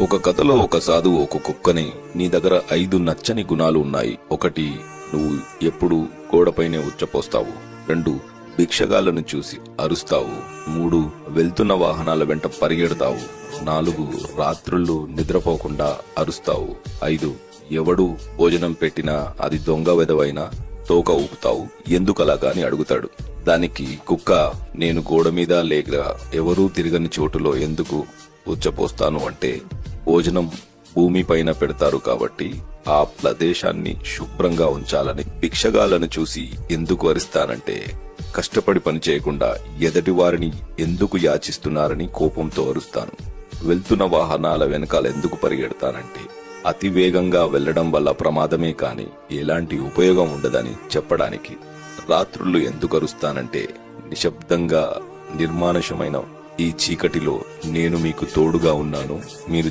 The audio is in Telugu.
ఒక కథలో ఒక సాధువు ఒక కుక్కని, నీ దగ్గర 5 నచ్చని గుణాలు ఉన్నాయి. 1, నువ్వు ఎప్పుడు గోడపైనే ఉచ్చపోస్తావు. 2, భిక్షగాళ్లను చూసి అరుస్తావు. 3, వెళ్తున్న వాహనాల వెంట పరిగెడతావు. 4, రాత్రుళ్ళు నిద్రపోకుండా అరుస్తావు. 5, ఎవడు భోజనం పెట్టినా అది దొంగ వెదవైనా తోక ఊపుతావు. ఎందుకలాగా అని అడుగుతాడు. దానికి కుక్క, నేను గోడ మీద లేక ఎవరూ తిరగని చోటులో ఎందుకు ఉచ్చపోస్తాను అంటే, భోజనం భూమిపైన పెడతారు కాబట్టి ఆ ప్రదేశాన్ని శుభ్రంగా ఉంచాలని. భిక్షగాళ్లను చూసి ఎందుకు అరుస్తానంటే, కష్టపడి పని చేయకుండా ఎదటి వారిని ఎందుకు యాచిస్తున్నారని కోపంతో అరుస్తాను. వెళ్తున్న వాహనాల వెనకాల ఎందుకు పరిగెడతానంటే, అతి వేగంగా వెళ్లడం వల్ల ప్రమాదమే కాని ఎలాంటి ఉపయోగం ఉండదని చెప్పడానికి. రాత్రుళ్ళు ఎందుకు అరుస్తానంటే, నిశ్శబ్దంగా నిర్మానుషమైన ఈ చీకటిలో నేను మీకు తోడుగా ఉన్నాను, మీరు